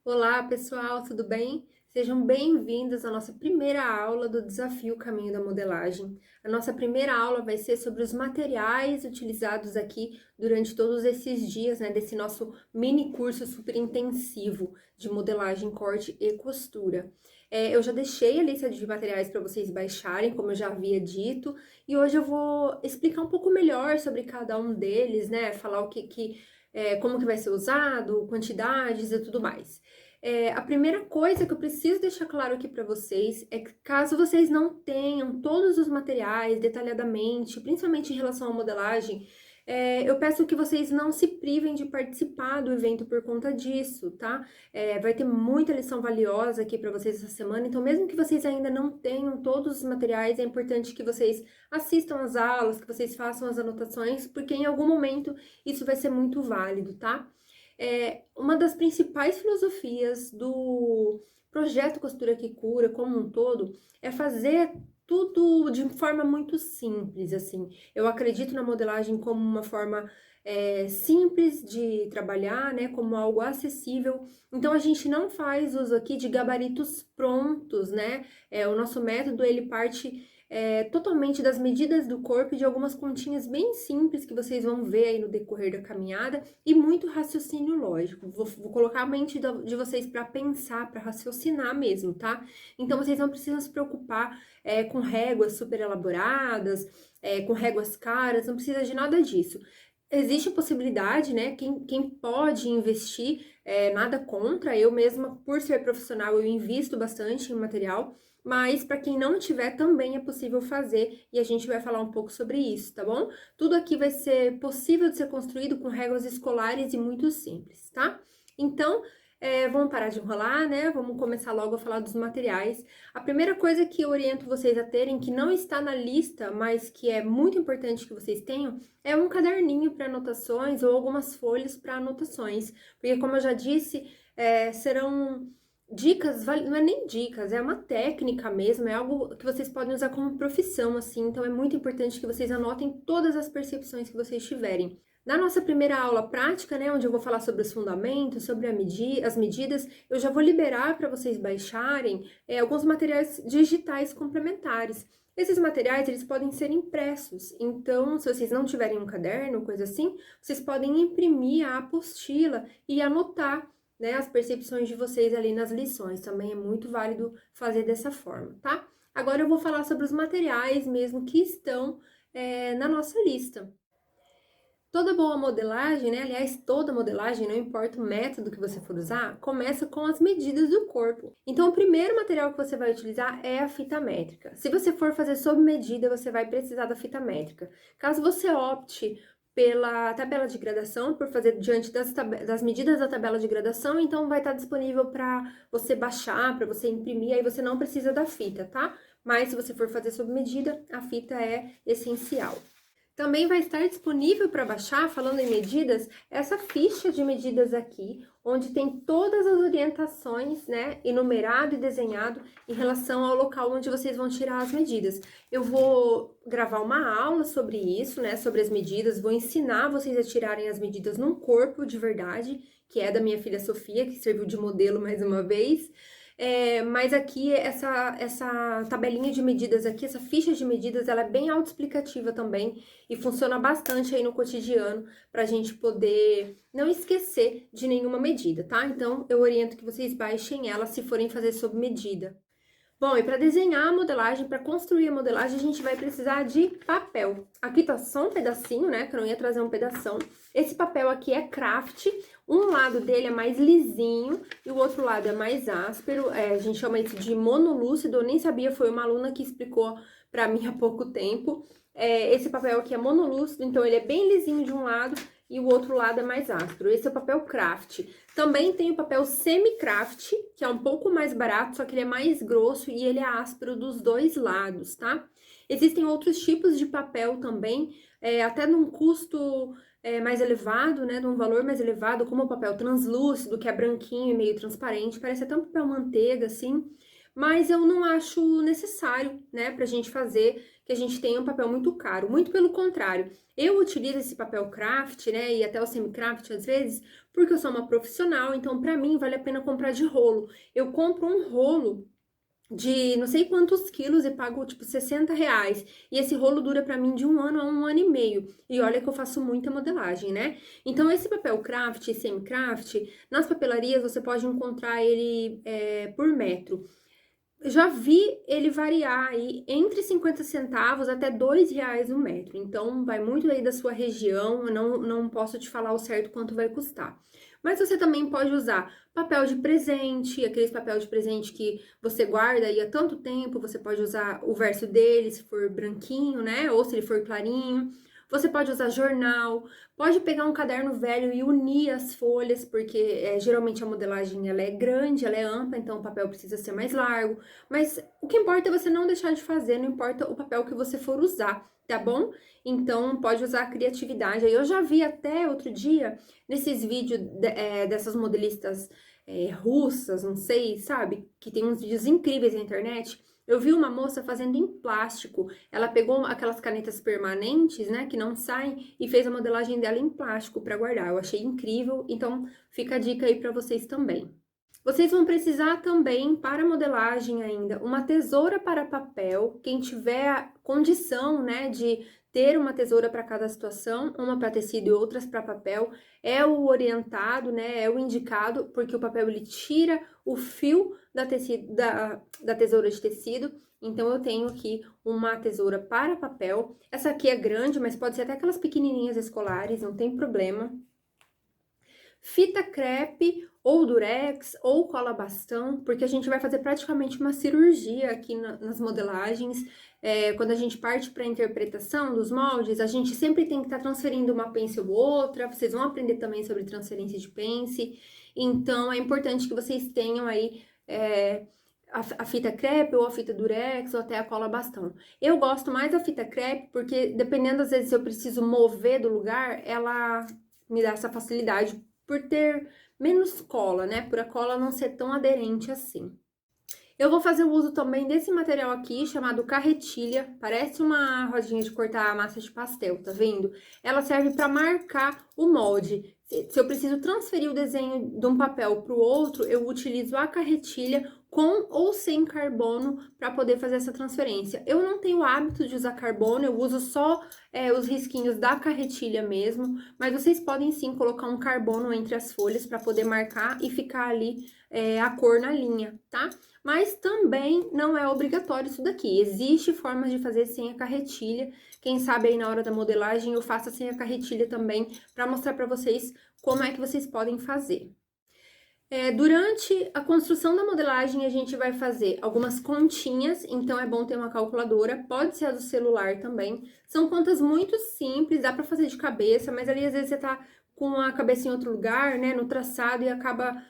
Olá, pessoal, tudo bem? Sejam bem-vindos à nossa primeira aula do Desafio Caminho da Modelagem. A nossa primeira aula vai ser sobre os materiais utilizados aqui durante todos esses dias, né, desse nosso mini curso super intensivo de modelagem, corte e costura. Eu já deixei a lista de materiais para vocês baixarem, como eu já havia dito, e hoje eu vou explicar um pouco melhor sobre cada um deles, né, falar como que vai ser usado, quantidades e tudo mais. A primeira coisa que eu preciso deixar claro aqui para vocês é que caso vocês não tenham todos os materiais detalhadamente, principalmente em relação à modelagem, eu peço que vocês não se privem de participar do evento por conta disso, tá? Vai ter muita lição valiosa aqui para vocês essa semana, então mesmo que vocês ainda não tenham todos os materiais, é importante que vocês assistam às aulas, que vocês façam as anotações, porque em algum momento isso vai ser muito válido, tá? Uma das principais filosofias do projeto Costura que Cura como um todo é fazer tudo de forma muito simples, assim. Eu acredito na modelagem como uma forma simples de trabalhar, né, como algo acessível. Então, a gente não faz uso aqui de gabaritos prontos, né? O nosso método, ele parte totalmente das medidas do corpo e de algumas continhas bem simples que vocês vão ver aí no decorrer da caminhada e muito raciocínio lógico. Vou colocar a mente de vocês para pensar, para raciocinar mesmo, tá? Então vocês não precisam se preocupar com réguas super elaboradas, com réguas caras, não precisa de nada disso. Existe a possibilidade, né? Quem pode investir, nada contra. Eu mesma, por ser profissional, eu invisto bastante em material. Mas para quem não tiver, também é possível fazer e a gente vai falar um pouco sobre isso, tá bom? Tudo aqui vai ser possível de ser construído com regras escolares e muito simples, tá? Então, vamos parar de enrolar, né? Vamos começar logo a falar dos materiais. A primeira coisa que eu oriento vocês a terem, que não está na lista, mas que é muito importante que vocês tenham, é um caderninho para anotações ou algumas folhas para anotações. Porque, como eu já disse, serão dicas, não é nem dicas, é uma técnica mesmo, é algo que vocês podem usar como profissão, assim, então é muito importante que vocês anotem todas as percepções que vocês tiverem. Na nossa primeira aula prática, né, onde eu vou falar sobre os fundamentos, sobre as medidas, eu já vou liberar para vocês baixarem alguns materiais digitais complementares. Esses materiais, eles podem ser impressos, então, se vocês não tiverem um caderno, coisa assim, vocês podem imprimir a apostila e anotar, né, as percepções de vocês ali nas lições. Também é muito válido fazer dessa forma, tá? Agora eu vou falar sobre os materiais mesmo que estão na nossa lista. Toda boa modelagem, né? Aliás, toda modelagem, não importa o método que você for usar, começa com as medidas do corpo. Então, o primeiro material que você vai utilizar é a fita métrica. Se você for fazer sob medida, você vai precisar da fita métrica. Caso você opte pela tabela de gradação, por fazer diante das medidas da tabela de gradação, então vai estar disponível para você baixar, para você imprimir, aí você não precisa da fita, tá? Mas se você for fazer sob medida, a fita é essencial. Também vai estar disponível para baixar, falando em medidas, essa ficha de medidas aqui, onde tem todas as orientações, né, enumerado e desenhado em relação ao local onde vocês vão tirar as medidas. Eu vou gravar uma aula sobre isso, né, sobre as medidas, vou ensinar vocês a tirarem as medidas num corpo de verdade, que é da minha filha Sofia, que serviu de modelo mais uma vez. Mas aqui, essa tabelinha de medidas aqui, essa ficha de medidas, ela é bem autoexplicativa também e funciona bastante aí no cotidiano para a gente poder não esquecer de nenhuma medida, tá? Então, eu oriento que vocês baixem ela se forem fazer sob medida. Bom, e para desenhar a modelagem, para construir a modelagem, a gente vai precisar de papel. Aqui tá só um pedacinho, né, que eu não ia trazer um pedação. Esse papel aqui é craft, um lado dele é mais lisinho e o outro lado é mais áspero. A gente chama isso de monolúcido, eu nem sabia, foi uma aluna que explicou para mim há pouco tempo. Esse papel aqui é monolúcido, então ele é bem lisinho de um lado e o outro lado é mais áspero. Esse é o papel craft. Também tem o papel semi-craft, que é um pouco mais barato, só que ele é mais grosso e ele é áspero dos dois lados, tá? Existem outros tipos de papel também, até num custo mais elevado, né, num valor mais elevado, como o papel translúcido, que é branquinho e meio transparente, parece até um papel manteiga, assim, mas eu não acho necessário, né, pra gente fazer que a gente tenha um papel muito caro, muito pelo contrário. Eu utilizo esse papel craft, né, e até o semi-craft às vezes, porque eu sou uma profissional, então para mim vale a pena comprar de rolo. Eu compro um rolo de não sei quantos quilos e pago tipo R$ 60. E esse rolo dura pra mim de 1 ano a 1 ano e meio. E olha que eu faço muita modelagem, né? Então esse papel craft e semi-craft, nas papelarias você pode encontrar ele por metro. Já vi ele variar aí entre 50 centavos até R$ 2 o metro. Então, vai muito aí da sua região. Eu não posso te falar o certo quanto vai custar. Mas você também pode usar papel de presente, aqueles papel de presente que você guarda aí há tanto tempo. Você pode usar o verso dele, se for branquinho, né? Ou se ele for clarinho. Você pode usar jornal, pode pegar um caderno velho e unir as folhas, porque geralmente a modelagem ela é grande, ela é ampla, então o papel precisa ser mais largo. Mas o que importa é você não deixar de fazer, não importa o papel que você for usar, tá bom? Então pode usar a criatividade. Eu já vi até outro dia, nesses vídeos dessas modelistas russas, não sei, sabe? Que tem uns vídeos incríveis na internet. Eu vi uma moça fazendo em plástico. Ela pegou aquelas canetas permanentes, né, que não saem, e fez a modelagem dela em plástico para guardar. Eu achei incrível, então fica a dica aí para vocês também. Vocês vão precisar também, para modelagem ainda, uma tesoura para papel. Quem tiver a condição, né, de ter uma tesoura para cada situação, uma para tecido e outras para papel, é o orientado, né, é o indicado, porque o papel ele tira o fio da tesoura de tecido. Então, eu tenho aqui uma tesoura para papel. Essa aqui é grande, mas pode ser até aquelas pequenininhas escolares, não tem problema. Fita crepe ou durex ou cola bastão, porque a gente vai fazer praticamente uma cirurgia aqui nas modelagens. Quando a gente parte para a interpretação dos moldes, a gente sempre tem que estar transferindo uma pence ou outra. Vocês vão aprender também sobre transferência de pence. Então, é importante que vocês tenham aí a fita crepe ou a fita durex ou até a cola bastão. Eu gosto mais da fita crepe porque, dependendo, às vezes, se eu preciso mover do lugar, ela me dá essa facilidade por ter menos cola, né? Por a cola não ser tão aderente assim. Eu vou fazer o uso também desse material aqui, chamado carretilha. Parece uma rodinha de cortar massa de pastel, tá vendo? Ela serve para marcar o molde. Se eu preciso transferir o desenho de um papel para o outro, eu utilizo a carretilha com ou sem carbono para poder fazer essa transferência. Eu não tenho hábito de usar carbono, eu uso só os risquinhos da carretilha mesmo, mas vocês podem sim colocar um carbono entre as folhas para poder marcar e ficar ali a cor na linha, tá? Mas também não é obrigatório isso daqui. Existe formas de fazer sem a carretilha. Quem sabe aí na hora da modelagem eu faço sem a carretilha também, para mostrar para vocês como é que vocês podem fazer. Durante a construção da modelagem, a gente vai fazer algumas continhas, então é bom ter uma calculadora, pode ser a do celular também. São contas muito simples, dá para fazer de cabeça, mas ali às vezes você tá com a cabeça em outro lugar, né, no traçado, e acaba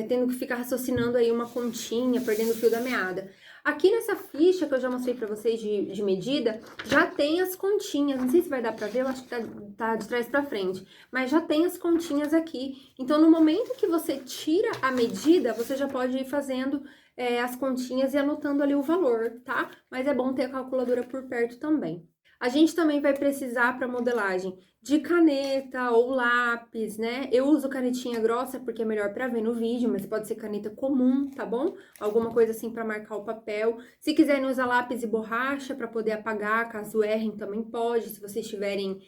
tendo que ficar raciocinando aí uma continha, perdendo o fio da meada. Aqui nessa ficha que eu já mostrei pra vocês de medida, já tem as continhas. Não sei se vai dar pra ver, eu acho que tá de trás pra frente. Mas já tem as continhas aqui. Então, no momento que você tira a medida, você já pode ir fazendo as continhas e anotando ali o valor, tá? Mas é bom ter a calculadora por perto também. A gente também vai precisar para modelagem de caneta ou lápis, né? Eu uso canetinha grossa porque é melhor para ver no vídeo, mas pode ser caneta comum, tá bom? Alguma coisa assim para marcar o papel. Se quiserem usar lápis e borracha para poder apagar, caso errem, também pode, se vocês tiverem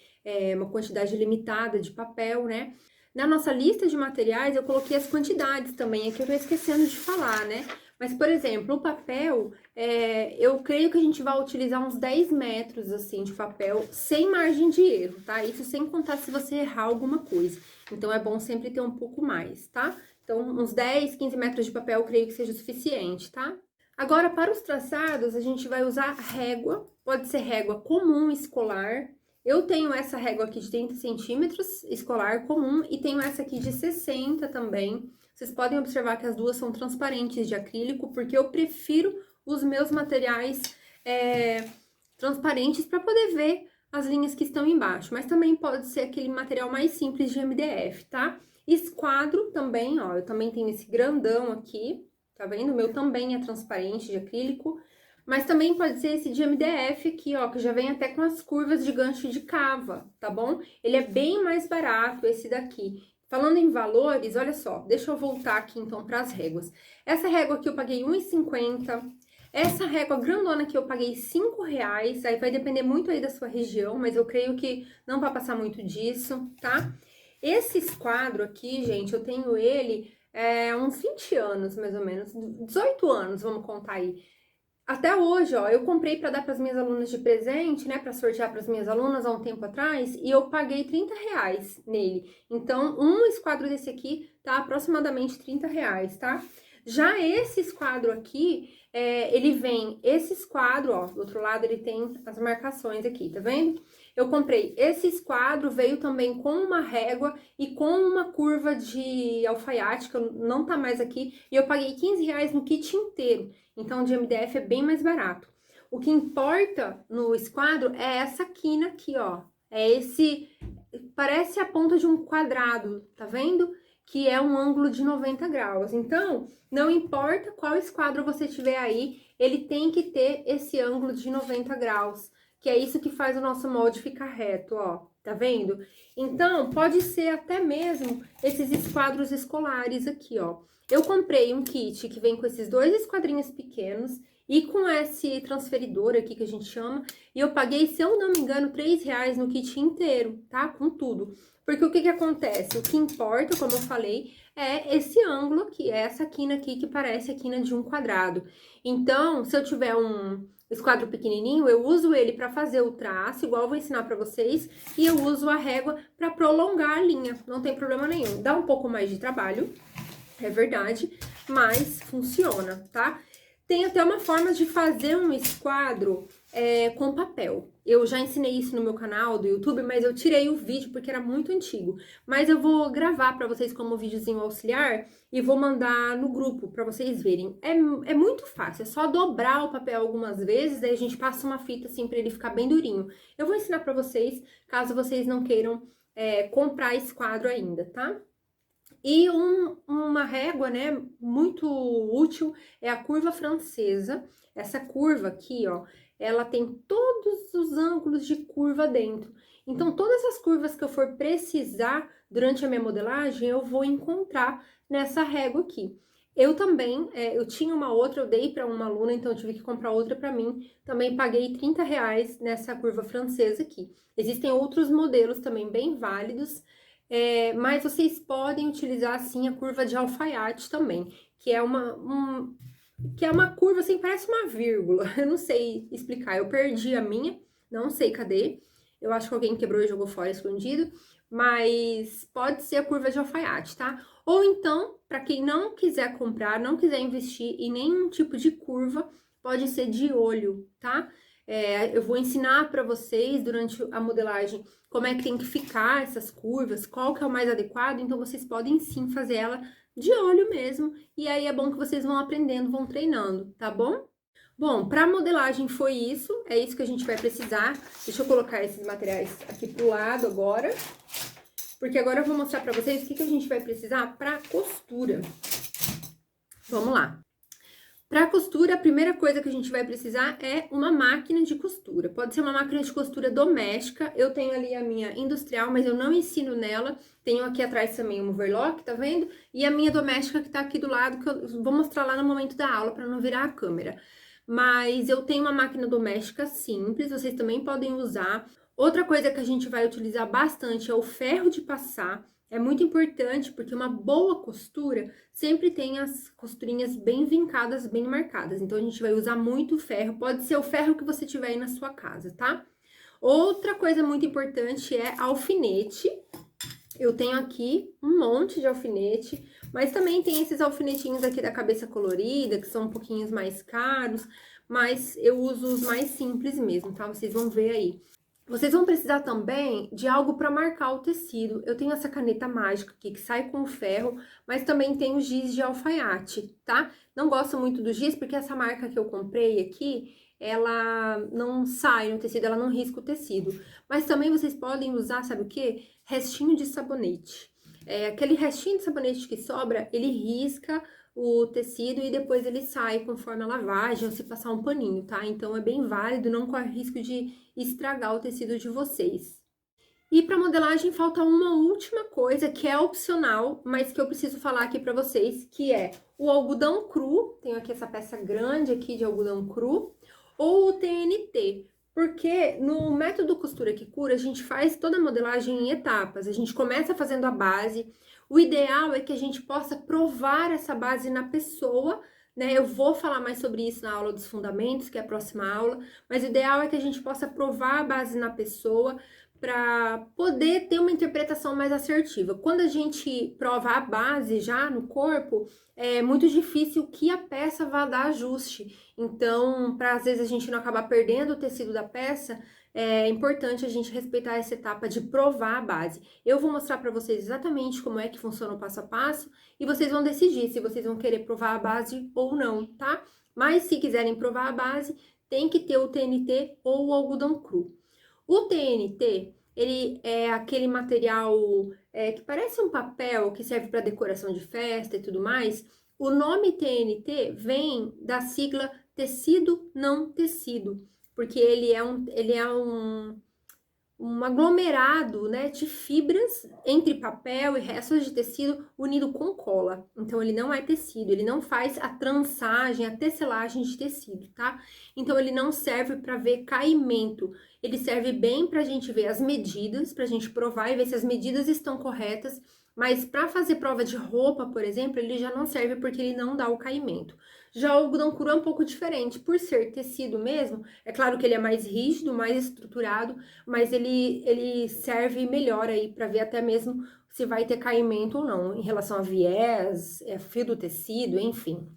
uma quantidade limitada de papel, né? Na nossa lista de materiais, eu coloquei as quantidades também, aqui eu tô esquecendo de falar, né? Mas, por exemplo, o papel, eu creio que a gente vai utilizar uns 10 metros, assim, de papel, sem margem de erro, tá? Isso sem contar se você errar alguma coisa. Então, é bom sempre ter um pouco mais, tá? Então, uns 10, 15 metros de papel, eu creio que seja o suficiente, tá? Agora, para os traçados, a gente vai usar régua, pode ser régua comum, escolar. Eu tenho essa régua aqui de 30 centímetros, escolar comum, e tenho essa aqui de 60 também. Vocês podem observar que as duas são transparentes de acrílico, porque eu prefiro os meus materiais transparentes para poder ver as linhas que estão embaixo. Mas também pode ser aquele material mais simples de MDF, tá? Esquadro também, ó, eu também tenho esse grandão aqui, tá vendo? O meu também é transparente de acrílico. Mas também pode ser esse de MDF aqui, ó, que já vem até com as curvas de gancho de cava, tá bom? Ele é bem mais barato, esse daqui. Falando em valores, olha só, deixa eu voltar aqui então para as réguas. Essa régua aqui eu paguei R$1,50. Essa régua grandona aqui eu paguei R$5, aí vai depender muito aí da sua região, mas eu creio que não vai passar muito disso, tá? Esse esquadro aqui, gente, eu tenho ele uns 20 anos, mais ou menos, 18 anos, vamos contar aí. Até hoje, ó, eu comprei para dar para as minhas alunas de presente, né, para sortear para as minhas alunas há um tempo atrás, e eu paguei R$30 nele. Então, um esquadro desse aqui tá aproximadamente R$30, tá? Já esse esquadro aqui, ele vem, esse esquadro, ó, do outro lado ele tem as marcações aqui, tá vendo? Eu comprei esse esquadro, veio também com uma régua e com uma curva de alfaiate, que não tá mais aqui, e eu paguei R$15 no kit inteiro. Então, de MDF é bem mais barato. O que importa no esquadro é essa quina aqui, ó. É esse, parece a ponta de um quadrado, tá vendo? Que é um ângulo de 90 graus. Então, não importa qual esquadro você tiver aí, ele tem que ter esse ângulo de 90 graus, que é isso que faz o nosso molde ficar reto, ó. Tá vendo? Então, pode ser até mesmo esses esquadros escolares aqui, ó. Eu comprei um kit que vem com esses dois esquadrinhos pequenos e com esse transferidor aqui que a gente chama, e eu paguei, se eu não me engano, R$3 no kit inteiro, tá? Com tudo. Porque o que que acontece? O que importa, como eu falei, é esse ângulo aqui, é essa quina aqui que parece a quina de um quadrado. Então, se eu tiver um esquadro pequenininho, eu uso ele para fazer o traço, igual eu vou ensinar para vocês, e eu uso a régua para prolongar a linha, não tem problema nenhum. Dá um pouco mais de trabalho, é verdade, mas funciona, tá? Tem até uma forma de fazer um esquadro com papel. Eu já ensinei isso no meu canal do YouTube, mas eu tirei o vídeo porque era muito antigo. Mas eu vou gravar para vocês como videozinho auxiliar e vou mandar no grupo para vocês verem. É muito fácil, é só dobrar o papel algumas vezes, aí a gente passa uma fita assim para ele ficar bem durinho. Eu vou ensinar para vocês, caso vocês não queiram comprar esse quadro ainda, tá? E uma régua, né, muito útil é a curva francesa. Essa curva aqui, ó, ela tem todos os ângulos de curva dentro. Então, todas as curvas que eu for precisar durante a minha modelagem, eu vou encontrar nessa régua aqui. Eu também, eu tinha uma outra, eu dei para uma aluna, então eu tive que comprar outra para mim. Também paguei R$30 nessa curva francesa aqui. Existem outros modelos também bem válidos. Mas vocês podem utilizar, assim, a curva de alfaiate também, que é uma curva, assim, parece uma vírgula. Eu não sei explicar, eu perdi a minha, não sei cadê. Eu acho que alguém quebrou e jogou fora escondido, mas pode ser a curva de alfaiate, tá? Ou então, para quem não quiser comprar, não quiser investir em nenhum tipo de curva, pode ser de olho, tá? Eu vou ensinar para vocês durante a modelagem como é que tem que ficar essas curvas, qual que é o mais adequado, então vocês podem sim fazer ela de olho mesmo, e aí é bom que vocês vão aprendendo, vão treinando, tá bom? Bom, para modelagem foi isso, é isso que a gente vai precisar. Deixa eu colocar esses materiais aqui pro lado agora, porque agora eu vou mostrar para vocês o que a gente vai precisar para costura. Vamos lá. Para costura, a primeira coisa que a gente vai precisar é uma máquina de costura. Pode ser uma máquina de costura doméstica. Eu tenho ali a minha industrial, mas eu não ensino nela. Tenho aqui atrás também um overlock, tá vendo? E a minha doméstica que tá aqui do lado, que eu vou mostrar lá no momento da aula para não virar a câmera. Mas eu tenho uma máquina doméstica simples, vocês também podem usar. Outra coisa que a gente vai utilizar bastante é o ferro de passar. É muito importante porque uma boa costura sempre tem as costurinhas bem vincadas, bem marcadas. Então, a gente vai usar muito ferro. Pode ser o ferro que você tiver aí na sua casa, tá? Outra coisa muito importante é alfinete. Eu tenho aqui um monte de alfinete, mas também tem esses alfinetinhos aqui da cabeça colorida, que são um pouquinho mais caros, mas eu uso os mais simples mesmo, tá? Vocês vão ver aí. Vocês vão precisar também de algo para marcar o tecido. Eu tenho essa caneta mágica aqui que sai com o ferro, mas também tem o giz de alfaiate, tá? Não gosto muito do giz porque essa marca que eu comprei aqui, ela não sai no tecido, ela não risca o tecido. Mas também vocês podem usar, sabe o quê? Restinho de sabonete. Aquele restinho de sabonete que sobra, ele risca o tecido e depois ele sai conforme a lavagem ou se passar um paninho, tá? Então é bem válido, não corre risco de estragar o tecido de vocês. E para modelagem falta uma última coisa que é opcional, mas que eu preciso falar aqui para vocês, que é o algodão cru. Tenho aqui essa peça grande aqui de algodão cru, ou o TNT. Porque no método costura que cura, a gente faz toda a modelagem em etapas. A gente começa fazendo a base. O ideal é que a gente possa provar essa base na pessoa, né? Eu vou falar mais sobre isso na aula dos fundamentos, que é a próxima aula, mas o ideal é que a gente possa provar a base na pessoa para poder ter uma interpretação mais assertiva. Quando a gente prova a base já no corpo, é muito difícil que a peça vá dar ajuste. Então, para às vezes a gente não acabar perdendo o tecido da peça, é importante a gente respeitar essa etapa de provar a base. Eu vou mostrar para vocês exatamente como é que funciona o passo a passo e vocês vão decidir se vocês vão querer provar a base ou não, tá? Mas se quiserem provar a base, tem que ter o TNT ou o algodão cru. O TNT, ele é aquele material que parece um papel que serve para decoração de festa e tudo mais. O nome TNT vem da sigla tecido não tecido, porque ele é um aglomerado, né, de fibras entre papel e restos de tecido unido com cola. Então, ele não é tecido, ele não faz a trançagem, a tecelagem de tecido, tá? Então, ele não serve para ver caimento. Ele serve bem para a gente ver as medidas, para a gente provar e ver se as medidas estão corretas. Mas para fazer prova de roupa, por exemplo, ele já não serve porque ele não dá o caimento. Já o algodão cru é um pouco diferente, por ser tecido mesmo, é claro que ele é mais rígido, mais estruturado, mas ele serve melhor aí para ver até mesmo se vai ter caimento ou não, em relação a viés, fio do tecido, enfim.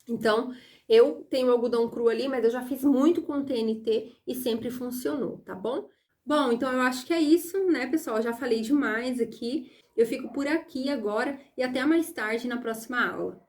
Então, eu tenho algodão cru ali, mas eu já fiz muito com TNT e sempre funcionou, tá bom? Bom, então eu acho que é isso, né, pessoal? Eu já falei demais aqui. Eu fico por aqui agora e até mais tarde na próxima aula.